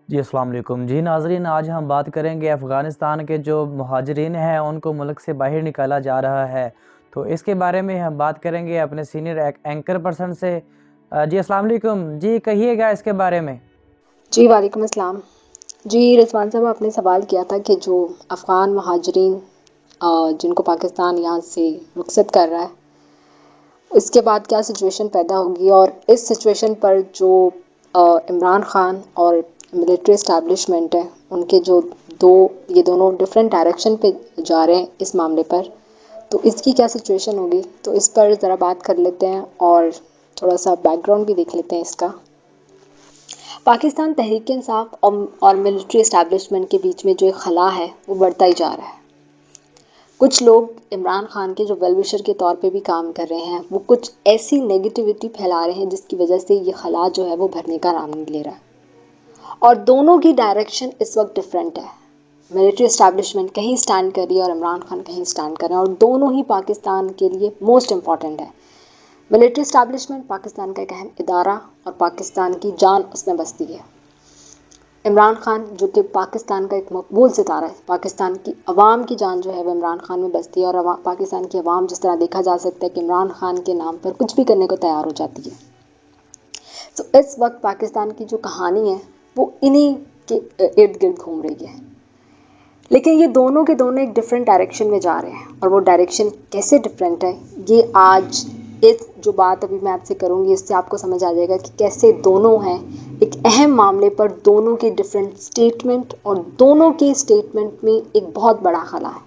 जी अस्सलाम वालेकुम। जी नाज़रीन, आज हम बात करेंगे अफ़गानिस्तान के जो मुहाजिरीन हैं उनको मुल्क से बाहर निकाला जा रहा है। तो इसके बारे में हम बात करेंगे अपने सीनियर एंकर पर्सन से। जी अस्सलाम वालेकुम। जी कहिएगा इसके बारे में। जी वालेकुम अस्सलाम। जी रिजवान साहब, आपने सवाल किया था कि जो अफ़गान महाजरीन जिनको पाकिस्तान यहाँ से रुखसत कर रहा है, इसके बाद क्या सिचुएशन पैदा होगी, और इस सिचुएशन पर जो इमरान खान और मिलिट्री इस्टेब्लिशमेंट है उनके जो ये दोनों डिफरेंट डायरेक्शन पे जा रहे हैं इस मामले पर, तो इसकी क्या सिचुएशन होगी, तो इस पर ज़रा बात कर लेते हैं और थोड़ा सा बैकग्राउंड भी देख लेते हैं इसका। पाकिस्तान तहरीक इंसाफ और मिलिट्री इस्टेब्लिशमेंट के बीच में जो एक खला है वो बढ़ता ही जा रहा है। कुछ लोग इमरान खान के जो वेल विशर के तौर पे भी काम कर रहे हैं, वो कुछ ऐसी नेगेटिविटी फैला रहे हैं जिसकी वजह से ये खला जो है वो भरने का नाम नहीं ले रहा है। और दोनों की डायरेक्शन इस वक्त डिफरेंट है। मिलिट्री इस्टेब्लिशमेंट कहीं स्टैंड कर रही है और इमरान खान कहीं स्टैंड कर रहे हैं, और दोनों ही पाकिस्तान के लिए मोस्ट इम्पॉर्टेंट है। मिलिट्री इस्टेब्लिशमेंट पाकिस्तान का एक अहम इदारा और पाकिस्तान की जान उसमें बसती है। इमरान खान जो कि पाकिस्तान का एक मकबूल सितारा है, पाकिस्तान की अवाम की जान जो है वो इमरान खान में बसती है, और पाकिस्तान की अवाम जिस तरह देखा जा सकता है कि इमरान खान के नाम पर कुछ भी करने को तैयार हो जाती है। तो इस वक्त पाकिस्तान की जो कहानी है वो इन्हीं के इर्द गिर्द घूम रही है। लेकिन ये दोनों के दोनों एक डिफरेंट डायरेक्शन में जा रहे हैं, और वो डायरेक्शन कैसे डिफरेंट है, ये आज इस जो बात अभी मैं आपसे करूँगी इससे आपको समझ आ जाएगा कि कैसे दोनों हैं एक अहम मामले पर दोनों के डिफरेंट स्टेटमेंट, और दोनों के स्टेटमेंट में एक बहुत बड़ा खला है।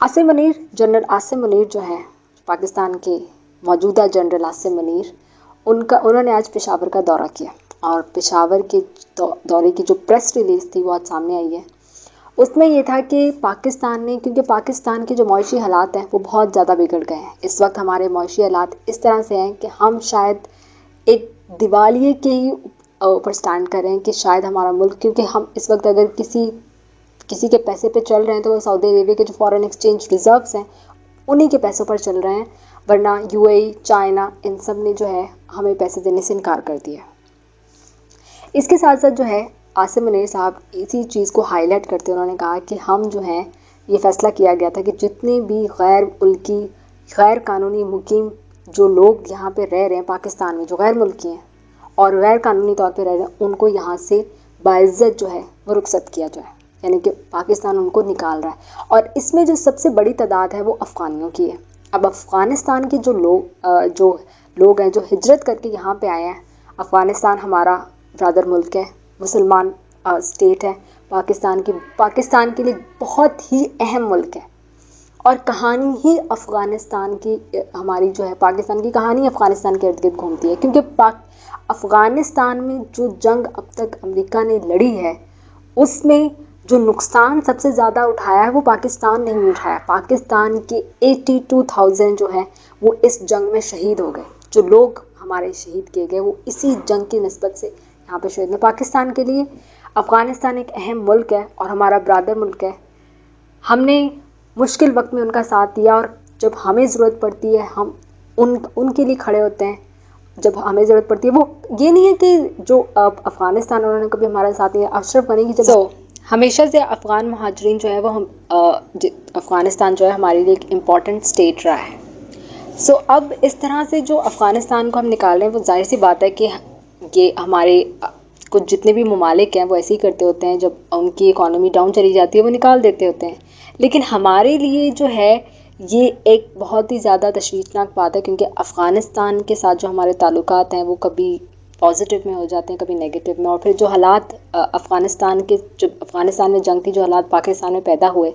आसिम मुनीर, जनरल आसिम मुनीर जो है पाकिस्तान के मौजूदा जनरल आसिम मुनीर, उन्होंने आज पेशावर का दौरा किया, और पेशावर के दौरे की जो प्रेस रिलीज थी वो आज सामने आई है। उसमें ये था कि पाकिस्तान ने, क्योंकि पाकिस्तान के जो मौशी हालात हैं वो बहुत ज़्यादा बिगड़ गए हैं। इस वक्त हमारे मौशी हालात इस तरह से हैं कि हम शायद एक दिवालिये के ही ऊपर स्टैंड कर रहे हैं कि शायद हमारा मुल्क, क्योंकि हम इस वक्त अगर किसी के पैसे पे चल रहे हैं तो वो सऊदी अरेबिया के जो फॉरेन एक्सचेंज रिजर्व्स हैं उन्हीं के पैसों पर चल रहे हैं, वरना यूएई, चाइना, इन सब ने जो है हमें पैसे देने से इनकार कर दिया। इसके साथ साथ जो है आसिम मुनीर साहब इसी चीज़ को हाईलाइट करते उन्होंने कहा कि हम जो हैं, ये फैसला किया गया था कि जितने भी गैर मुल्की, गैर कानूनी मुकीम जो लोग यहाँ पे रह रहे हैं पाकिस्तान में, जो गैर मुल्की हैं और गैर कानूनी तौर पे रह रहे हैं, उनको यहाँ से बाइज्जत जो है वो रुखसत किया जाए, यानी कि पाकिस्तान उनको निकाल रहा है। और इसमें जो सबसे बड़ी तादाद है वो अफ़गानियों की है। अब अफ़गानिस्तान के जो लोग हैं जो हिजरत करके यहाँ पे आए हैं, अफ़गानिस्तान हमारा ब्रदर मुल्क है, मुसलमान स्टेट है, पाकिस्तान के लिए बहुत ही अहम मुल्क है, और कहानी ही अफ़गानिस्तान की, हमारी जो है पाकिस्तान की कहानी अफ़गानिस्तान के इर्द गिर्द घूमती है। क्योंकि अफ़गानिस्तान में जो जंग अब तक अमेरिका ने लड़ी है उसमें जो नुकसान सबसे ज़्यादा उठाया है वो पाकिस्तान नहीं उठाया। पाकिस्तान के 82,000 जो है वो इस जंग में शहीद हो गए। जो लोग हमारे शहीद किए गए वो इसी जंग की निस्बत से यहाँ पे शहीद में। पाकिस्तान के लिए अफ़गानिस्तान एक अहम मुल्क है और हमारा ब्रदर मुल्क है। हमने मुश्किल वक्त में उनका साथ दिया, और जब हमें ज़रूरत पड़ती है हम उनके लिए खड़े होते हैं। जब हमें ज़रूरत पड़ती है, वो ये नहीं है कि जो अफ़गानिस्तान उन्होंने कभी हमारा साथ दिया। अशरफ गनी की जब हमेशा से अफ़गान महाजरीन जो है वो अफ़गानिस्तान जो है हमारे लिए एक इम्पॉर्टेंट स्टेट रहा है। अब इस तरह से जो अफ़गानिस्तान को हम निकाल रहे हैं, वो जाहिर सी बात है कि ये हमारे कुछ जितने भी ममालिक हैं वो ऐसे ही करते होते हैं, जब उनकी इकॉनमी डाउन चली जाती है वो निकाल देते होते हैं। लेकिन हमारे लिए जो है ये एक बहुत ही ज़्यादा तशवीशनाक बात है, क्योंकि अफ़गानिस्तान के साथ जो हमारे ताल्लुकात हैं वो कभी पॉजिटिव में हो जाते हैं, कभी नेगेटिव में। और फिर जो हालात अफ़गानिस्तान में जंग थी, जो हालात पाकिस्तान में पैदा हुए,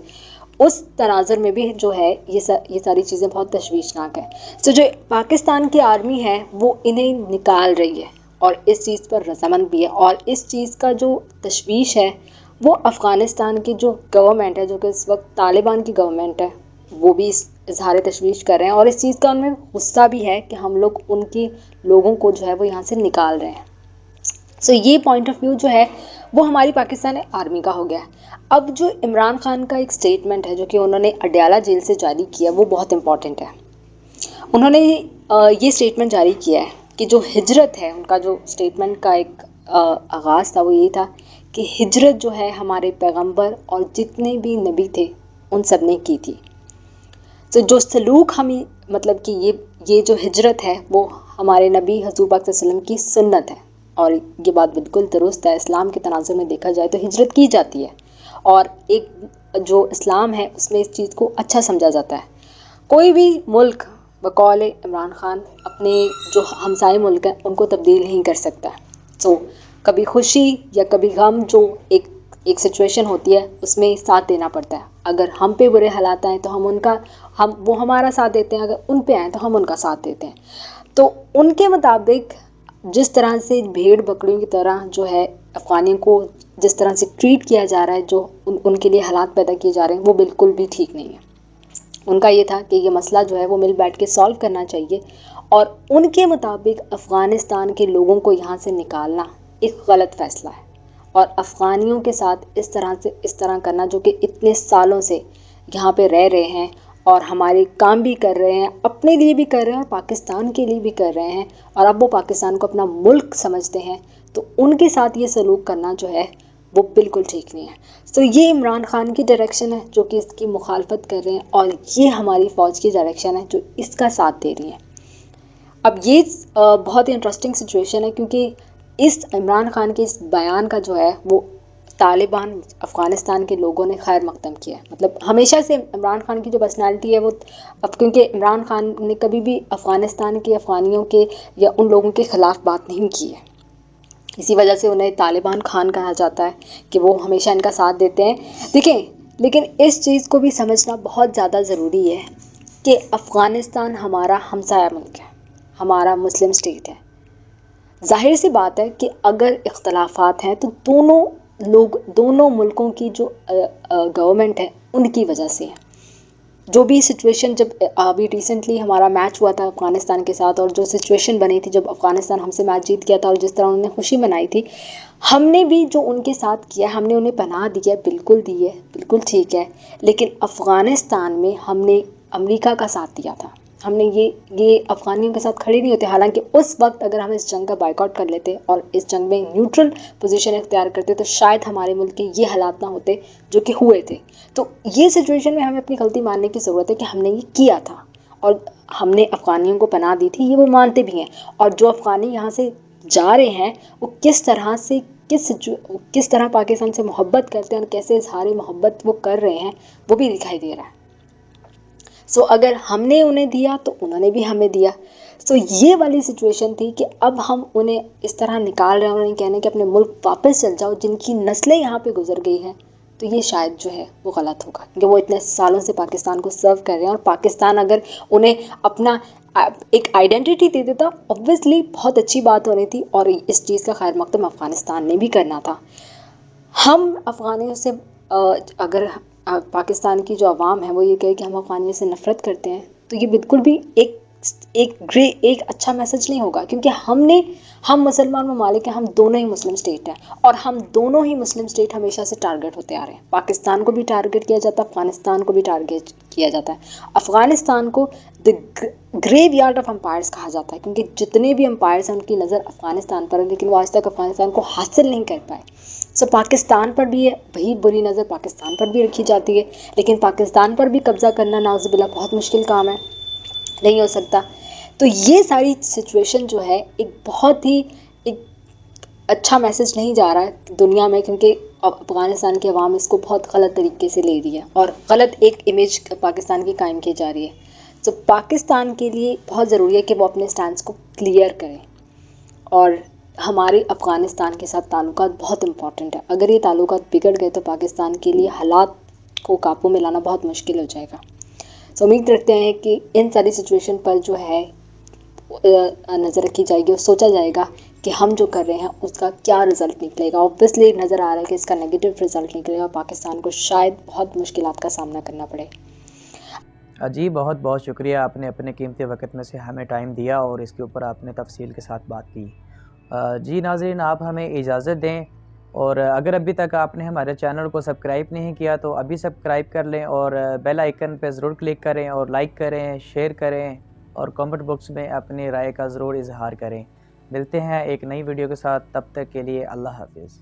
उस तनाज़ुर में भी जो है ये सारी चीज़ें बहुत तशवीशनाक है। जो पाकिस्तान की आर्मी है वो इन्हें निकाल रही है, और इस चीज़ पर रज़ामंद भी है। और इस चीज़ का जो तशवीश है वो अफ़गानिस्तान की जो गवर्नमेंट है, जो कि इस वक्त तालिबान की गवर्नमेंट है, वो भी इजहार तशवीश कर रहे हैं, और इस चीज़ का उनमें गुस्सा भी है कि हम लोग उनकी लोगों को जो है वो यहाँ से निकाल रहे हैं। ये पॉइंट ऑफ व्यू जो है वो हमारी पाकिस्तान आर्मी का हो गया। अब जो इमरान खान का एक स्टेटमेंट है जो कि उन्होंने अडयाला जेल से जारी किया, वो बहुत इंपॉर्टेंट है। उन्होंने ये स्टेटमेंट जारी किया है कि जो हिजरत है, उनका जो स्टेटमेंट का एक आगाज़ था वो ये था कि हिजरत जो है हमारे पैगंबर और जितने भी नबी थे उन सब ने की थी। तो जो सलूक हमें मतलब कि ये जो हिजरत है वो हमारे नबी हज़ूर पाक सल्लल्लाहु अलैहि वसल्लम की सुन्नत है और ये बात बिल्कुल दुरुस्त है। इस्लाम के तनाज़ुर में देखा जाए तो हिजरत की जाती है और एक जो इस्लाम है उसमें इस चीज़ को अच्छा समझा जाता है। कोई भी मुल्क बकौल इमरान खान अपने जो हमसाए मुल्क हैं उनको तब्दील नहीं कर सकता। तो कभी खुशी या कभी गम जो एक सिचुएशन होती है उसमें साथ देना पड़ता है। अगर हम पे बुरे हालात आए तो हम वो हमारा साथ देते हैं, अगर उन पे आए तो हम उनका साथ देते हैं। तो उनके मुताबिक जिस तरह से भेड़ बकरियों की तरह जो है अफ़गानियों को जिस तरह से ट्रीट किया जा रहा है, जो उनके लिए हालात पैदा किए जा रहे हैं वो बिल्कुल भी ठीक नहीं है। उनका ये था कि ये मसला जो है वो मिल बैठ के सॉल्व करना चाहिए और उनके मुताबिक अफ़गानिस्तान के लोगों को यहाँ से निकालना एक गलत फ़ैसला है और अफ़गानियों के साथ इस तरह करना जो कि इतने सालों से यहाँ पे रह रहे हैं और हमारे काम भी कर रहे हैं, अपने लिए भी कर रहे हैं और पाकिस्तान के लिए भी कर रहे हैं और अब वो पाकिस्तान को अपना मुल्क समझते हैं, तो उनके साथ ये सलूक करना जो है वो बिल्कुल ठीक नहीं है। तो ये इमरान खान की डायरेक्शन है जो कि इसकी मुखालफत कर रहे हैं और ये हमारी फ़ौज की डायरेक्शन है जो इसका साथ दे रही है। अब ये बहुत ही इंटरेस्टिंग सिचुएशन है क्योंकि इस इमरान खान के इस बयान का जो है वो तालिबान अफ़गानिस्तान के लोगों ने खैर मकदम किया है। मतलब हमेशा से इमरान खान की जो पर्सनैलिटी है वो अब क्योंकि इमरान खान ने कभी भी अफ़गानिस्तान के अफ़गानियों के या उन लोगों के ख़िलाफ़ बात नहीं की है, इसी वजह से उन्हें तालिबान खान कहा जाता है कि वो हमेशा इनका साथ देते हैं। देखें, लेकिन इस चीज़ को भी समझना बहुत ज़्यादा ज़रूरी है कि अफ़गानिस्तान हमारा हमसाया मुल्क है, हमारा मुस्लिम स्टेट है। जाहिर सी बात है कि अगर इख्तलाफात हैं तो दोनों मुल्कों की जो गवर्नमेंट है उनकी वजह से है। जो भी सिचुएशन जब अभी रिसेंटली हमारा मैच हुआ था अफ़गानिस्तान के साथ और जो सिचुएशन बनी थी जब अफ़गानिस्तान हमसे मैच जीत गया था और जिस तरह उन्होंने खुशी मनाई थी, हमने भी जो उनके साथ किया, हमने उन्हें पनाह दी है, बिल्कुल दी है, बिल्कुल ठीक है। लेकिन अफ़गानिस्तान में हमने अमेरिका का साथ दिया था, हमने ये अफ़गानियों के साथ खड़े नहीं होते। हालांकि उस वक्त अगर हम इस जंग का बाइकआउट कर लेते और इस जंग में न्यूट्रल पोजीशन इख्तियार करते तो शायद हमारे मुल्क के ये हालात ना होते जो कि हुए थे। तो ये सिचुएशन में हमें अपनी गलती मानने की ज़रूरत है कि हमने ये किया था और हमने अफ़गानियों को पनाह दी थी, ये वो मानते भी हैं। और जो अफ़गानी यहाँ से जा रहे हैं वो किस तरह पाकिस्तान से मोहब्बत करते हैं और कैसे इजहार मोहब्बत वो कर रहे हैं वो भी दिखाई दे रहा है। सो अगर हमने उन्हें दिया तो उन्होंने भी हमें दिया। सो ये वाली सिचुएशन थी कि अब हम उन्हें इस तरह निकाल रहे हैं और उन्हें कहने कि अपने मुल्क वापस चल जाओ जिनकी नस्लें यहाँ पे गुजर गई हैं, तो ये शायद जो है वो गलत होगा क्योंकि वो इतने सालों से पाकिस्तान को सर्व कर रहे हैं और पाकिस्तान अगर उन्हें अपना एक आइडेंटिटी दे देता ऑब्वियसली बहुत अच्छी बात होनी थी और इस चीज़ का खैर मकदम अफ़गानिस्तान ने भी करना था। हम अफ़गानियों से अगर पाकिस्तान की जो आवाम है वो ये कहे कि हम अफ़गानियों से नफ़रत करते हैं तो ये बिल्कुल भी एक अच्छा मैसेज नहीं होगा क्योंकि हम मुसलमान ममालिक हैं, हम दोनों ही मुस्लिम स्टेट हैं और हम दोनों ही मुस्लिम स्टेट हमेशा से टारगेट होते आ रहे हैं। पाकिस्तान को भी टारगेट किया जाता है, अफ़गानिस्तान को भी टारगेट किया जाता है। अफ़गानिस्तान को the graveyard of empires कहा जाता है क्योंकि जितने भी एम्पायर्स हैं उनकी नज़र अफ़गानिस्तान पर है, लेकिन वो आज तक अफ़गानिस्तान को हासिल नहीं कर पाए। सो पाकिस्तान पर भी वही बुरी नज़र पाकिस्तान पर भी रखी जाती है, लेकिन पाकिस्तान पर भी कब्ज़ा करना नाउज़ुबिल्लाह बहुत मुश्किल काम है, नहीं हो सकता। तो ये सारी सिचुएशन जो है एक अच्छा मैसेज नहीं जा रहा है दुनिया में क्योंकि अफ़गानिस्तान की आवाम इसको बहुत गलत तरीके से ले रही है और गलत एक इमेज पाकिस्तान की कायम की जा रही है। तो पाकिस्तान के लिए बहुत ज़रूरी है कि वो अपने स्टैंड्स को क्लियर करें और हमारे अफ़गानिस्तान के साथ ताल्लुकात बहुत इम्पॉर्टेंट है। अगर ये ताल्लुकात बिगड़ गए तो पाकिस्तान के लिए हालात को काबू में लाना बहुत मुश्किल हो जाएगा। तो उम्मीद रखते हैं कि इन सारी सिचुएशन पर जो है नज़र रखी जाएगी और सोचा जाएगा कि हम जो कर रहे हैं उसका क्या रिज़ल्ट निकलेगा। ऑब्वियसली नज़र आ रहा है कि इसका नेगेटिव रिज़ल्ट निकलेगा, पाकिस्तान को शायद बहुत मुश्किलात का सामना करना पड़े। जी, बहुत बहुत शुक्रिया, आपने अपने कीमती वक्त में से हमें टाइम दिया और इसके ऊपर आपने तफसील के साथ बात की। जी नाज़रीन, आप हमें इजाज़त दें और अगर अभी तक आपने हमारे चैनल को सब्सक्राइब नहीं किया तो अभी सब्सक्राइब कर लें और बेल आइकन पर ज़रूर क्लिक करें और लाइक करें, शेयर करें और कमेंट बॉक्स में अपनी राय का ज़रूर इजहार करें। मिलते हैं एक नई वीडियो के साथ, तब तक के लिए अल्लाह हाफिज़।